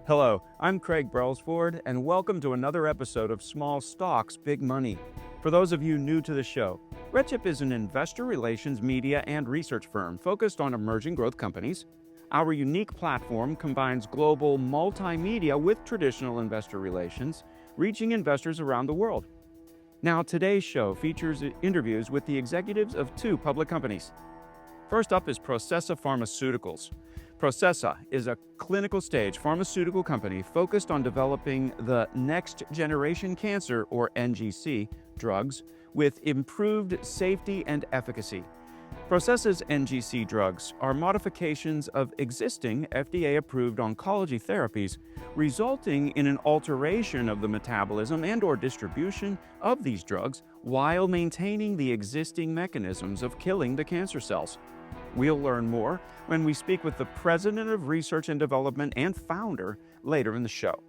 Hello, I'm Craig Brelsford, and welcome to another episode of Small Stocks, Big Money. For those of you new to the show, RedChip is an investor relations, media, and research firm focused on emerging growth companies. Our unique platform combines global multimedia with traditional investor relations, reaching investors around the world. Now, today's show features interviews with the executives of two public companies. First up is Processa Pharmaceuticals. Processa is a clinical stage pharmaceutical company focused on developing the next generation cancer, or NGC, drugs with improved safety and efficacy. Processa's NGC drugs are modifications of existing FDA-approved oncology therapies, resulting in an alteration of the metabolism and/or distribution of these drugs while maintaining the existing mechanisms of killing the cancer cells. We'll learn more when we speak with the President of Research and Development and founder later in the show.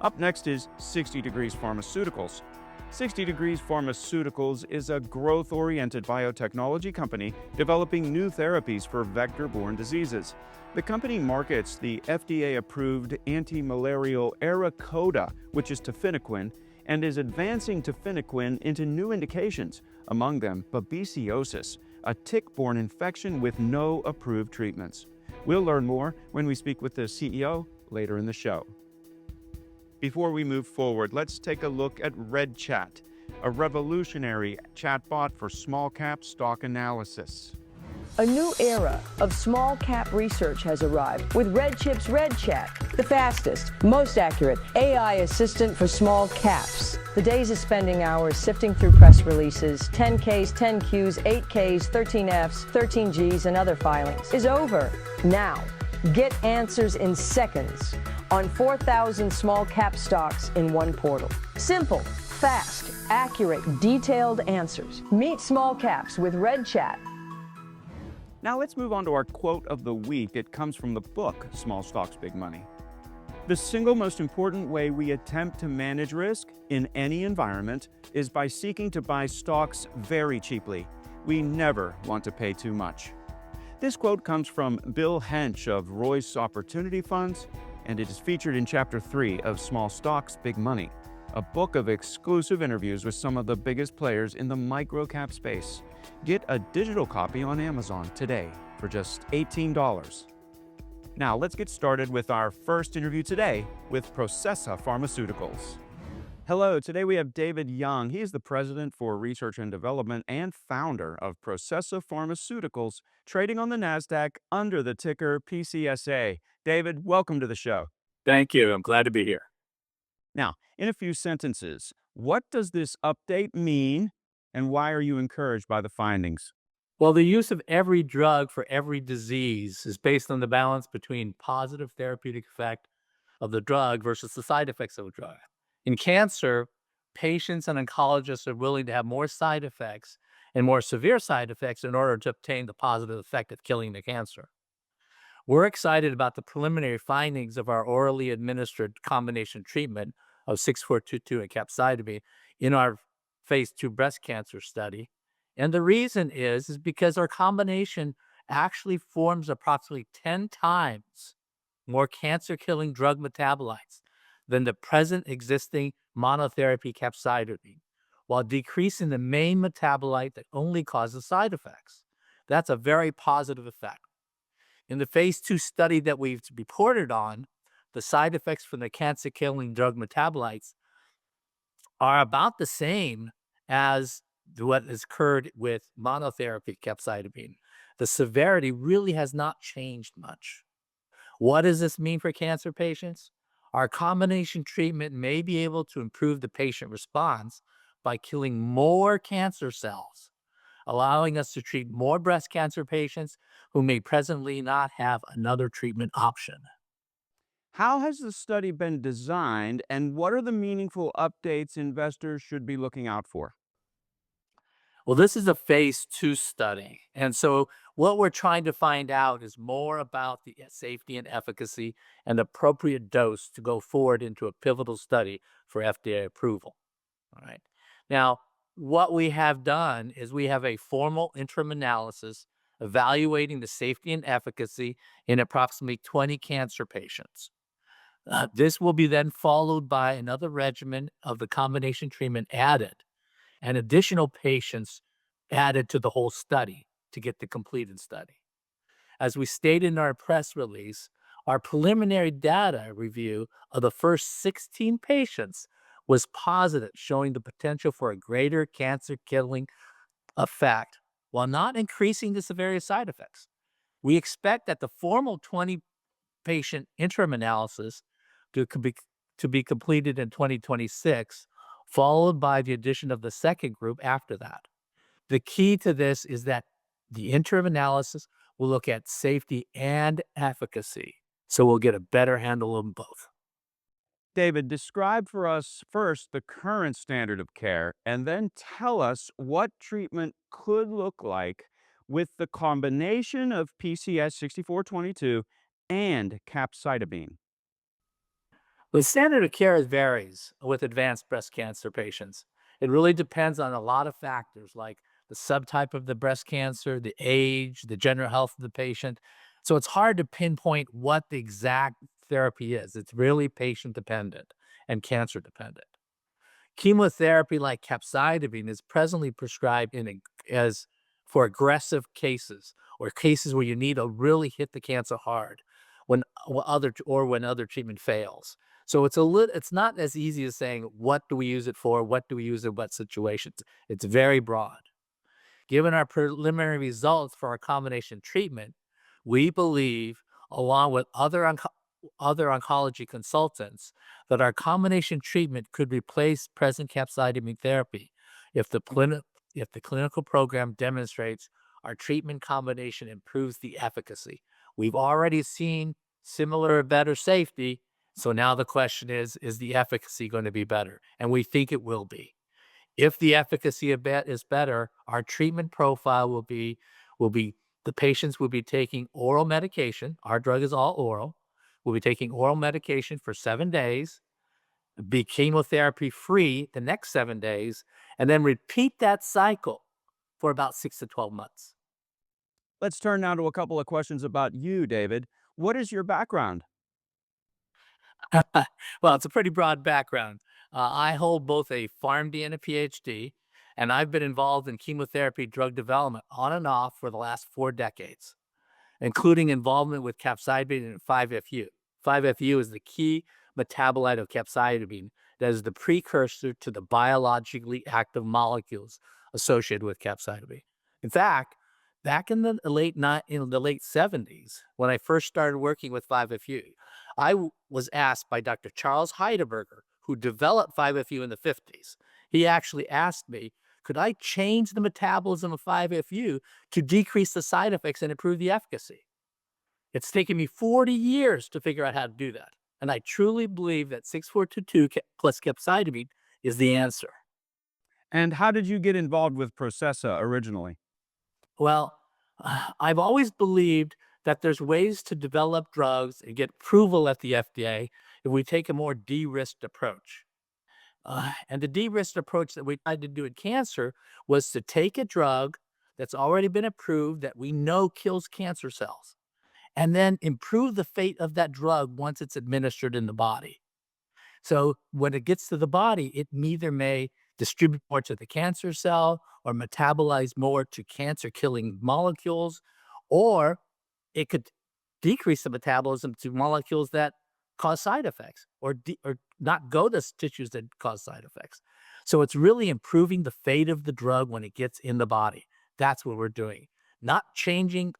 Up next is 60 Degrees Pharmaceuticals. 60 Degrees Pharmaceuticals is a growth-oriented biotechnology company developing new therapies for vector-borne diseases. The company markets the FDA-approved anti-malarial Arakota, which is tafenoquine, and is advancing tafenoquine into new indications, among them babesiosis, a tick-borne infection with no approved treatments. We'll learn more when we speak with the CEO later in the show. Before we move forward, let's take a look at RedChat, a revolutionary chatbot for small-cap stock analysis. A new era of small-cap research has arrived with RedChip's RedChat, the fastest, most accurate AI assistant for small caps. The days of spending hours sifting through press releases, 10Ks, 10Qs, 8Ks, 13Fs, 13Gs, and other filings is over. Now, get answers in seconds on 4,000 small-cap stocks in one portal. Simple, fast, accurate, detailed answers. Meet small caps with RedChat. Now let's move on to our quote of the week. It comes from the book, Small Stocks, Big Money. The single most important way we attempt to manage risk in any environment is by seeking to buy stocks very cheaply. We never want to pay too much. This quote comes from Bill Hench of Royce Opportunity Funds, and it is featured in Chapter 3 of Small Stocks, Big Money, a book of exclusive interviews with some of the biggest players in the micro-cap space. Get a digital copy on Amazon today for just $18. Now, let's get started with our first interview today with Processa Pharmaceuticals. Hello, today we have David Young. He is the President for Research and Development and founder of Processa Pharmaceuticals, trading on the NASDAQ under the ticker PCSA. David, welcome to the show. Thank you. I'm glad to be here. Now, in a few sentences, what does this update mean, and why are you encouraged by the findings? Well, the use of every drug for every disease is based on the balance between positive therapeutic effect of the drug versus the side effects of a drug. In cancer, patients and oncologists are willing to have more side effects and more severe side effects in order to obtain the positive effect of killing the cancer. We're excited about the preliminary findings of our orally administered combination treatment of 6422 and capecitabine in our phase 2 breast cancer study. And the reason is because our combination actually forms approximately 10 times more cancer-killing drug metabolites than the present existing monotherapy capecitabine, while decreasing the main metabolite that only causes side effects. That's a very positive effect. In the phase 2 study that we've reported on, the side effects from the cancer-killing drug metabolites are about the same as what has occurred with monotherapy capecitabine. The severity really has not changed much. What does this mean for cancer patients? Our combination treatment may be able to improve the patient response by killing more cancer cells, allowing us to treat more breast cancer patients who may presently not have another treatment option. How has the study been designed, and what are the meaningful updates investors should be looking out for? Well, this is a phase 2 study. And so what we're trying to find out is more about the safety and efficacy and appropriate dose to go forward into a pivotal study for FDA approval. All right. Now, what we have done is we have a formal interim analysis evaluating the safety and efficacy in approximately 20 cancer patients. This will be then followed by another regimen of the combination treatment added and additional patients added to the whole study to get the completed study. As we stated in our press release, our preliminary data review of the first 16 patients was positive, showing the potential for a greater cancer-killing effect while not increasing the severity of side effects. We expect that the formal 20-patient interim analysis to be completed in 2026, followed by the addition of the second group after that. The key to this is that the interim analysis will look at safety and efficacy, so we'll get a better handle on both. David, describe for us first the current standard of care and then tell us what treatment could look like with the combination of PCS 6422 and capecitabine. The standard of care varies with advanced breast cancer patients. It really depends on a lot of factors like the subtype of the breast cancer, the age, the general health of the patient. So it's hard to pinpoint what the exact therapy is. It's really patient dependent and cancer dependent. Chemotherapy like capecitabine is presently prescribed as for aggressive cases or cases where you need to really hit the cancer hard when other treatment fails. So it's not as easy as saying what do we use it for, what do we use in what situations. It's very broad. Given our preliminary results for our combination treatment, we believe, along with other oncology consultants, that our combination treatment could replace present capecitabine therapy if the clinical program demonstrates our treatment combination improves the efficacy. We've already seen similar or better safety, so now the question is the efficacy going to be better? And we think it will be. If the efficacy is better, our treatment profile will be the patients will be taking oral medication. Our drug is all oral. We'll be taking oral medication for 7 days, be chemotherapy free the next 7 days, and then repeat that cycle for about 6 to 12 months. Let's turn now to a couple of questions about you, David. What is your background? Well, it's a pretty broad background. I hold both a PharmD and a PhD, and I've been involved in chemotherapy drug development on and off for the last 4 decades, including involvement with capecitabine and 5-FU. 5-FU is the key metabolite of capecitabine that is the precursor to the biologically active molecules associated with capecitabine. In fact, back in the late 70s, when I first started working with 5-FU, I was asked by Dr. Charles Heidelberger, who developed 5-FU in the 50s. He actually asked me, could I change the metabolism of 5-FU to decrease the side effects and improve the efficacy? It's taken me 40 years to figure out how to do that. And I truly believe that 6422 plus capecitabine is the answer. And how did you get involved with Processa originally? Well, I've always believed that there's ways to develop drugs and get approval at the FDA if we take a more de-risked approach. And the de-risked approach that we tried to do in cancer was to take a drug that's already been approved that we know kills cancer cells, and then improve the fate of that drug once it's administered in the body. So when it gets to the body, it either may distribute more to the cancer cell or metabolize more to cancer-killing molecules, or it could decrease the metabolism to molecules that cause side effects or not go to tissues that cause side effects. So it's really improving the fate of the drug when it gets in the body. That's what we're doing. Not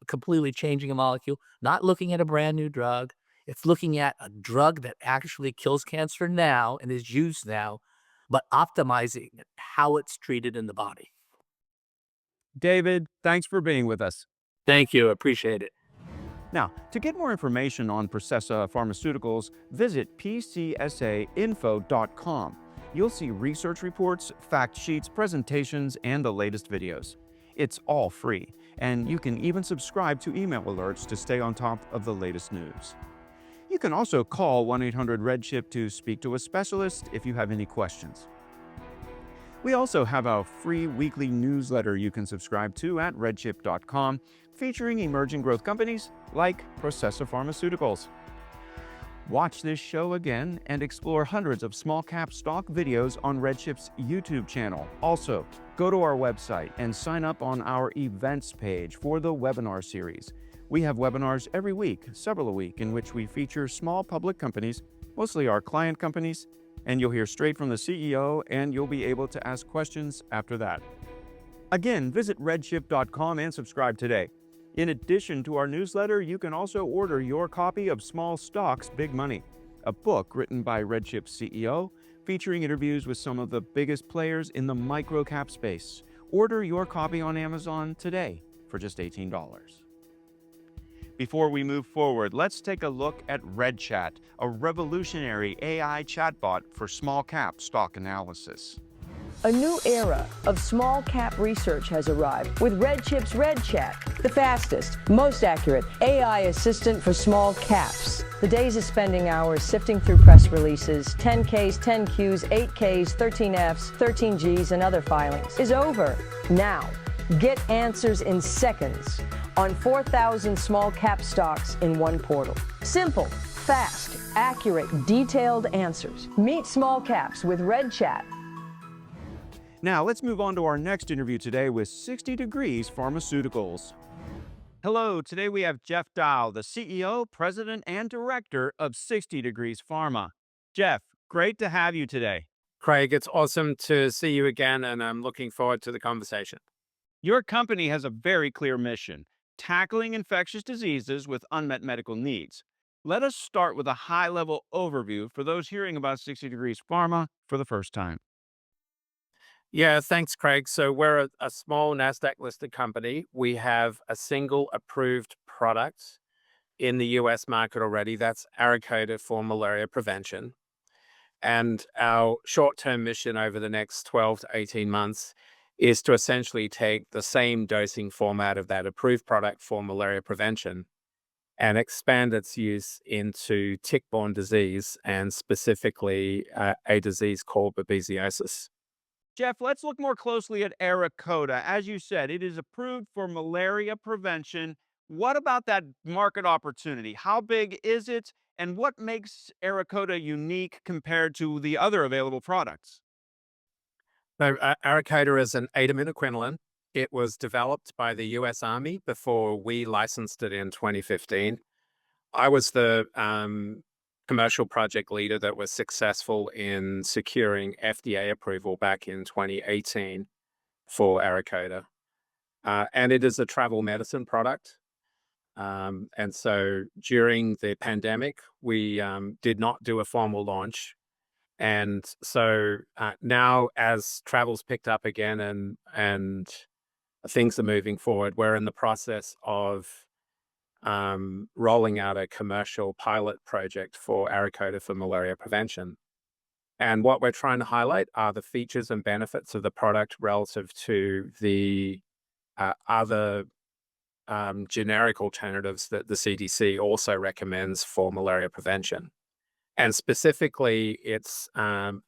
completely changing a molecule, not looking at a brand new drug. It's looking at a drug that actually kills cancer now and is used now, but optimizing how it's treated in the body. David, thanks for being with us. Thank you. Appreciate it. Now, to get more information on Processa Pharmaceuticals, visit pcsainfo.com. You'll see research reports, fact sheets, presentations, and the latest videos. It's all free, and you can even subscribe to email alerts to stay on top of the latest news. You can also call 1-800-RedChip to speak to a specialist if you have any questions. We also have a free weekly newsletter you can subscribe to at redchip.com, featuring emerging growth companies like Processa Pharmaceuticals. Watch this show again and explore hundreds of small cap stock videos on RedChip's YouTube channel. Also, go to our website and sign up on our events page for the webinar series. We have webinars every week, several a week, in which we feature small public companies, mostly our client companies, and you'll hear straight from the CEO and you'll be able to ask questions after that. Again, visit redchip.com and subscribe today. In addition to our newsletter, you can also order your copy of Small Stocks, Big Money, a book written by RedChip's CEO, featuring interviews with some of the biggest players in the micro-cap space. Order your copy on Amazon today for just $18. Before we move forward, let's take a look at RedChat, a revolutionary AI chatbot for small-cap stock analysis. A new era of small cap research has arrived with RedChip's RedChat, the fastest, most accurate AI assistant for small caps. The days of spending hours sifting through press releases, 10Ks, 10Qs, 8Ks, 13Fs, 13Gs, and other filings is over. Now, get answers in seconds on 4,000 small cap stocks in one portal. Simple, fast, accurate, detailed answers. Meet small caps with RedChat. Now, let's move on to our next interview today with 60 Degrees Pharmaceuticals. Hello, today we have Jeff Dow, the CEO, President, and Director of 60 Degrees Pharma. Jeff, great to have you today. Craig, it's awesome to see you again, and I'm looking forward to the conversation. Your company has a very clear mission, tackling infectious diseases with unmet medical needs. Let us start with a high-level overview for those hearing about 60 Degrees Pharma for the first time. Yeah, thanks, Craig. So we're a small NASDAQ-listed company. We have a single approved product in the US market already. That's Arikayda for malaria prevention. And our short-term mission over the next 12 to 18 months is to essentially take the same dosing format of that approved product for malaria prevention and expand its use into tick-borne disease, and specifically a disease called babesiosis. Jeff, let's look more closely at Arikayda. As you said, it is approved for malaria prevention. What about that market opportunity? How big is it? And what makes Arikayda unique compared to the other available products? So, Arikayda is an acetaminophen. It was developed by the US Army before we licensed it in 2015. I was the commercial project leader that was successful in securing FDA approval back in 2018 for Arikayda. And it is a travel medicine product. And so during the pandemic, we did not do a formal launch. And so now, as travel's picked up again and things are moving forward, we're in the process of rolling out a commercial pilot project for Arikayda for malaria prevention. And what we're trying to highlight are the features and benefits of the product relative to the other generic alternatives that the CDC also recommends for malaria prevention. And specifically, its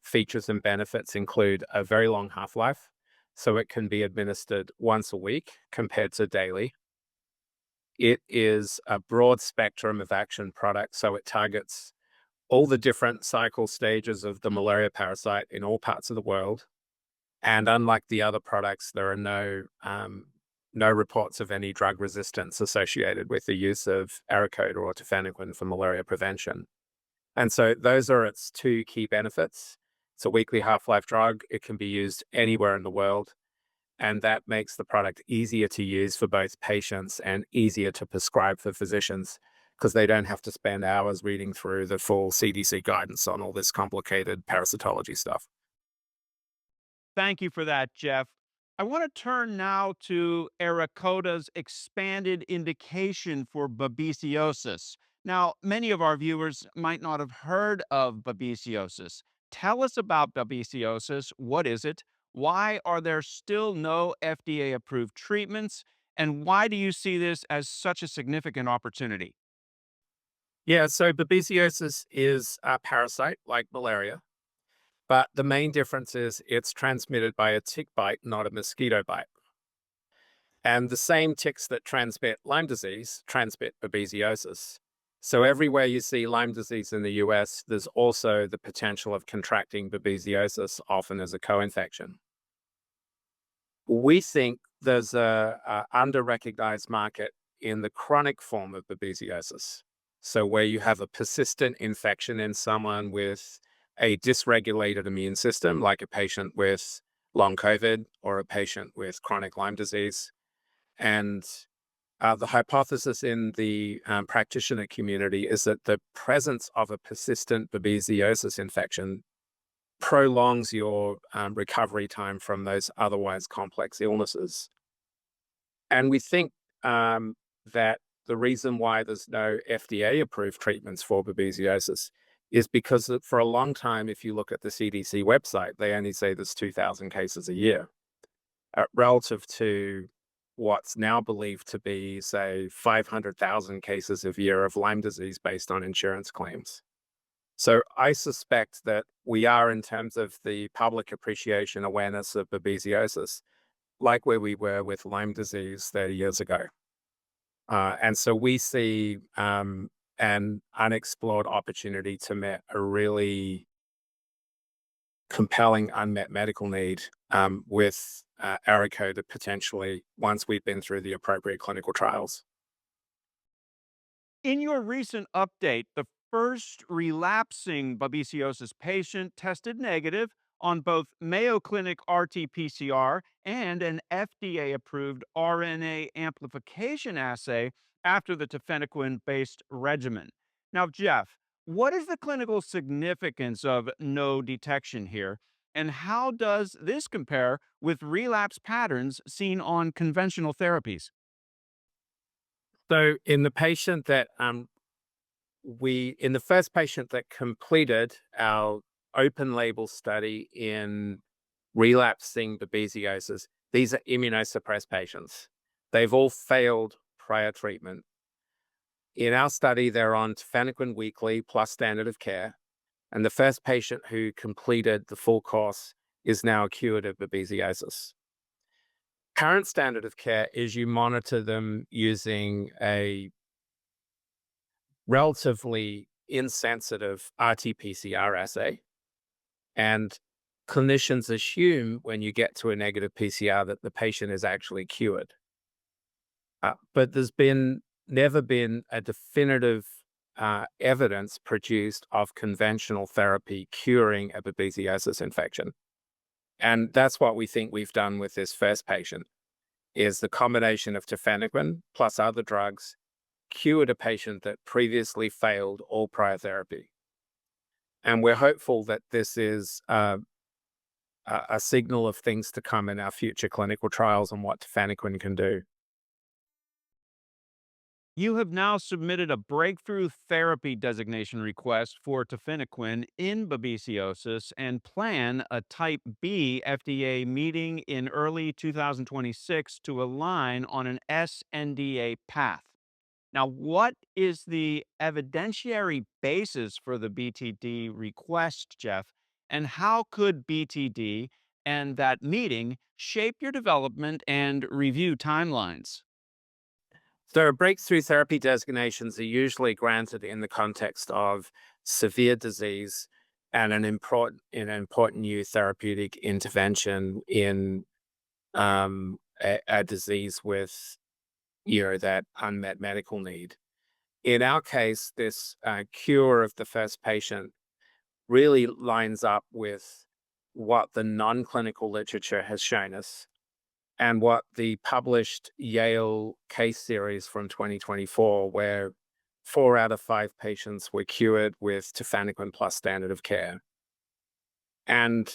features and benefits include a very long half-life, so it can be administered once a week compared to daily. It is a broad spectrum of action product, so it targets all the different cycle stages of the malaria parasite in all parts of the world. And unlike the other products, there are no reports of any drug resistance associated with the use of Arikayda or tafenoquine for malaria prevention. And so those are its two key benefits. It's a weekly half-life drug. It can be used anywhere in the world. And that makes the product easier to use for both patients and easier to prescribe for physicians, because they don't have to spend hours reading through the full CDC guidance on all this complicated parasitology stuff. Thank you for that, Jeff. I want to turn now to Arikayda's expanded indication for babesiosis. Now, many of our viewers might not have heard of babesiosis. Tell us about babesiosis. What is it? Why are there still no FDA-approved treatments? And why do you see this as such a significant opportunity? Yeah, so babesiosis is a parasite like malaria, but the main difference is it's transmitted by a tick bite, not a mosquito bite. And the same ticks that transmit Lyme disease transmit babesiosis. So everywhere you see Lyme disease in the US, there's also the potential of contracting babesiosis, often as a co-infection. We think there's a under-recognized market in the chronic form of babesiosis. So where you have a persistent infection in someone with a dysregulated immune system, like a patient with long COVID or a patient with chronic Lyme disease. And the hypothesis in the practitioner community is that the presence of a persistent babesiosis infection prolongs your recovery time from those otherwise complex illnesses. And we think that the reason why there's no FDA-approved treatments for babesiosis is because for a long time, if you look at the CDC website, they only say there's 2,000 cases a year, relative to what's now believed to be, say, 500,000 cases a year of Lyme disease based on insurance claims. So I suspect that we are, in terms of the public appreciation awareness of babesiosis, like where we were with Lyme disease 30 years ago. And so we see an unexplored opportunity to meet a really compelling unmet medical need with ARAKODA potentially, once we've been through the appropriate clinical trials. In your recent update, the first relapsing babesiosis patient tested negative on both Mayo Clinic RT-PCR and an FDA-approved RNA amplification assay after the tafenoquine-based regimen. Now, Jeff, what is the clinical significance of no detection here, and how does this compare with relapse patterns seen on conventional therapies? So in the patient that in the first patient that completed our open label study in relapsing babesiosis, these are immunosuppressed patients. They've all failed prior treatment. In our study, they're on tafenoquine weekly plus standard of care. And the first patient who completed the full course is now cured of babesiosis. Current standard of care is you monitor them using a relatively insensitive RT-PCR assay. And clinicians assume when you get to a negative PCR that the patient is actually cured. But there's never been a definitive evidence produced of conventional therapy curing a babesiosis infection. And that's what we think we've done with this first patient, is the combination of tafenoquine plus other drugs cured a patient that previously failed all prior therapy. And we're hopeful that this is a signal of things to come in our future clinical trials on what tafenoquine can do. You have now submitted a breakthrough therapy designation request for tafenoquine in babesiosis and plan a Type B FDA meeting in early 2026 to align on an sNDA path. Now, what is the evidentiary basis for the BTD request, Jeff? And how could BTD and that meeting shape your development and review timelines? So breakthrough therapy designations are usually granted in the context of severe disease and an important new therapeutic intervention in a disease with that unmet medical need. In our case, this cure of the first patient really lines up with what the non-clinical literature has shown us and what the published Yale case series from 2024, where 4 out of 5 patients were cured with tafenoquine plus standard of care. And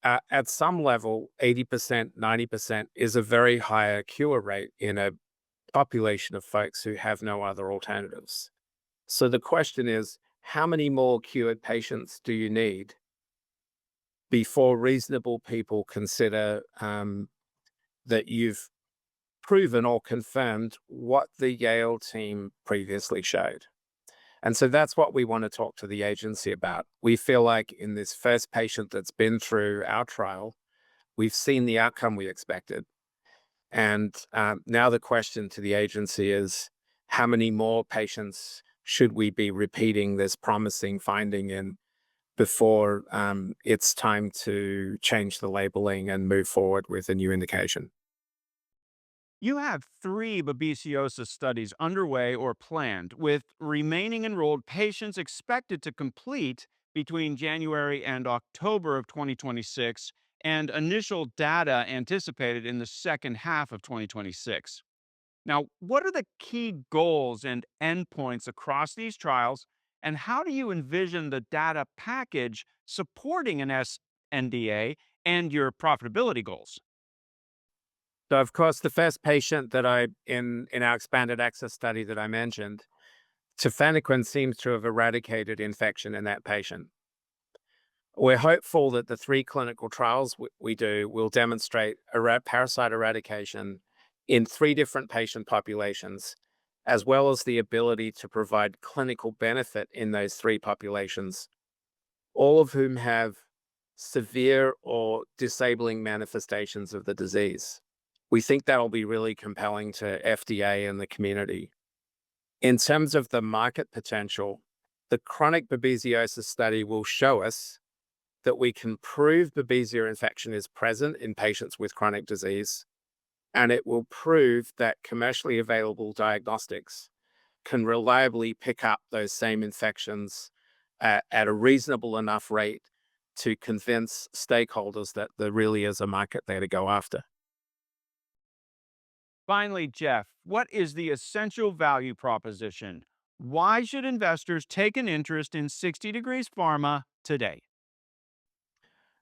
at some level, 80%, 90% is a very higher cure rate in a population of folks who have no other alternatives. So the question is, how many more cured patients do you need before reasonable people consider that you've proven or confirmed what the Yale team previously showed? And so that's what we want to talk to the agency about. We feel like in this first patient that's been through our trial, we've seen the outcome we expected. And now the question to the agency is, how many more patients should we be repeating this promising finding in before it's time to change the labeling and move forward with a new indication? You have 3 babesiosis studies underway or planned, with remaining enrolled patients expected to complete between January and October of 2026, and initial data anticipated in the second half of 2026. Now, what are the key goals and endpoints across these trials, and how do you envision the data package supporting an NDA and your profitability goals? So, of course, the first patient that in our expanded access study that I mentioned, tafenoquine seems to have eradicated infection in that patient. We're hopeful that the 3 clinical trials we do will demonstrate parasite eradication in 3 different patient populations, as well as the ability to provide clinical benefit in those 3 populations, all of whom have severe or disabling manifestations of the disease. We think that'll be really compelling to FDA and the community. In terms of the market potential, the chronic babesiosis study will show us that we can prove Babesia infection is present in patients with chronic disease, and it will prove that commercially available diagnostics can reliably pick up those same infections at a reasonable enough rate to convince stakeholders that there really is a market there to go after. Finally, Jeff, what is the essential value proposition? Why should investors take an interest in 60 Degrees Pharma today?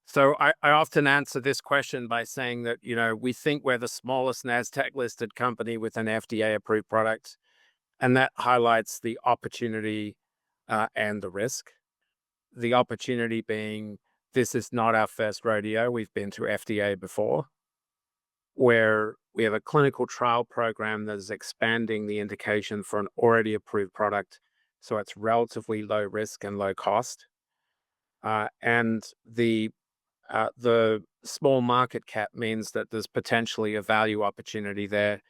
So I often answer this question by saying that, we think we're the smallest NASDAQ listed company with an FDA approved product. And that highlights the opportunity and the risk. The opportunity being this is not our first rodeo. We've been to FDA before, where we have a clinical trial program that is expanding the indication for an already approved product. So it's relatively low risk and low cost. And the small market cap means that there's potentially a value opportunity there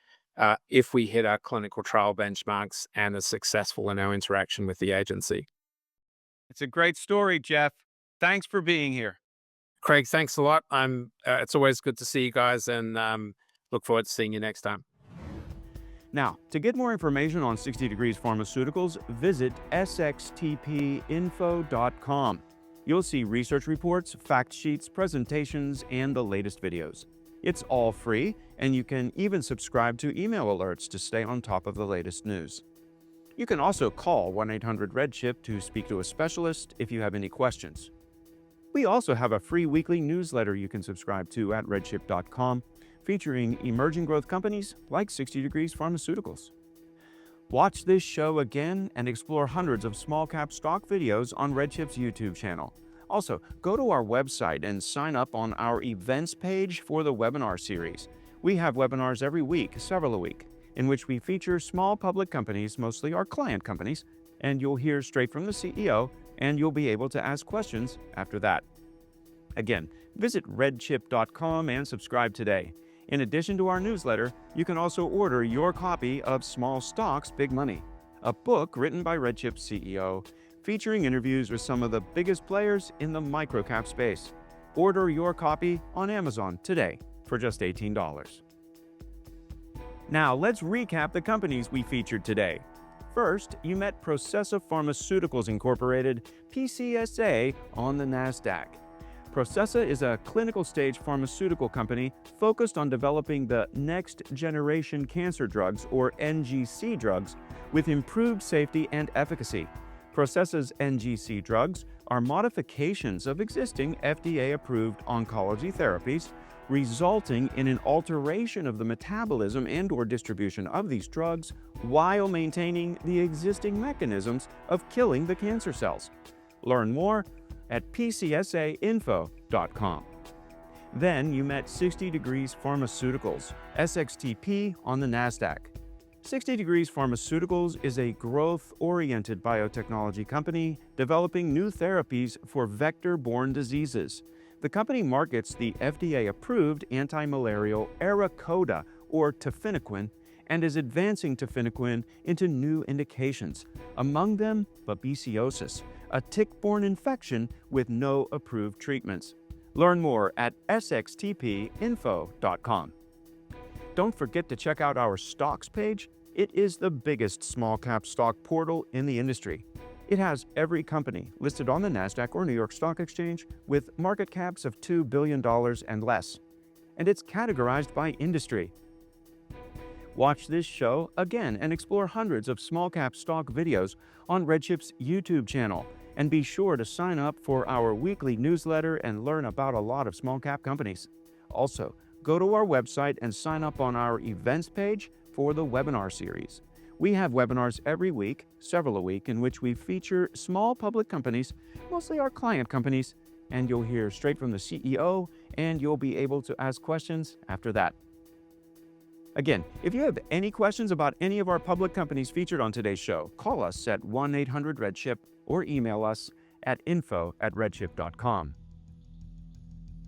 if we hit our clinical trial benchmarks and are successful in our interaction with the agency. It's a great story, Jeff. Thanks for being here. Craig, thanks a lot. It's always good to see you guys, and look forward to seeing you next time. Now, to get more information on 60 Degrees Pharmaceuticals, visit SXTPinfo.com. You'll see research reports, fact sheets, presentations, and the latest videos. It's all free, and you can even subscribe to email alerts to stay on top of the latest news. You can also call 1-800-RedChip to speak to a specialist if you have any questions. We also have a free weekly newsletter you can subscribe to at redchip.com, featuring emerging growth companies like 60 Degrees Pharmaceuticals. Watch this show again and explore hundreds of small-cap stock videos on RedChip's YouTube channel. Also, go to our website and sign up on our events page for the webinar series. We have webinars every week, several a week, in which we feature small public companies, mostly our client companies, and you'll hear straight from the CEO, and you'll be able to ask questions after that. Again, visit redchip.com and subscribe today. In addition to our newsletter, you can also order your copy of Small Stocks, Big Money, a book written by RedChip's CEO, featuring interviews with some of the biggest players in the microcap space. Order your copy on Amazon today for just $18. Now, let's recap the companies we featured today. First, you met Processa Pharmaceuticals Incorporated, PCSA, on the NASDAQ. Processa is a clinical-stage pharmaceutical company focused on developing the next-generation cancer drugs, or NGC drugs, with improved safety and efficacy. Processa's NGC drugs are modifications of existing FDA-approved oncology therapies, resulting in an alteration of the metabolism and/or distribution of these drugs while maintaining the existing mechanisms of killing the cancer cells. Learn more at PCSAinfo.com. Then you met 60 Degrees Pharmaceuticals, SXTP, on the NASDAQ. 60 Degrees Pharmaceuticals is a growth-oriented biotechnology company developing new therapies for vector-borne diseases. The company markets the FDA-approved anti-malarial Aracoda, or tafenoquine, and is advancing tafenoquine into new indications, among them babesiosis, a tick-borne infection with no approved treatments. Learn more at sxtpinfo.com. Don't forget to check out our stocks page. It is the biggest small-cap stock portal in the industry. It has every company listed on the NASDAQ or New York Stock Exchange with market caps of $2 billion and less, and it's categorized by industry. Watch this show again and explore hundreds of small-cap stock videos on RedChip's YouTube channel, and be sure to sign up for our weekly newsletter and learn about a lot of small-cap companies. Also, go to our website and sign up on our events page for the webinar series. We have webinars every week, several a week, in which we feature small public companies, mostly our client companies, and you'll hear straight from the CEO, and you'll be able to ask questions after that. Again, if you have any questions about any of our public companies featured on today's show, call us at 1-800-REDCHIP or email us at info@redchip.com.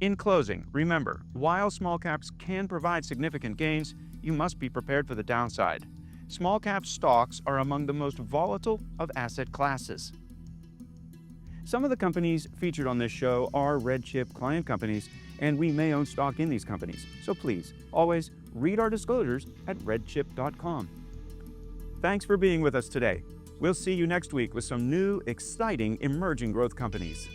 In closing, remember, while small caps can provide significant gains, you must be prepared for the downside. Small cap stocks are among the most volatile of asset classes. Some of the companies featured on this show are RedChip client companies, and we may own stock in these companies. So please, always read our disclosures at redchip.com. Thanks for being with us today. We'll see you next week with some new, exciting, emerging growth companies.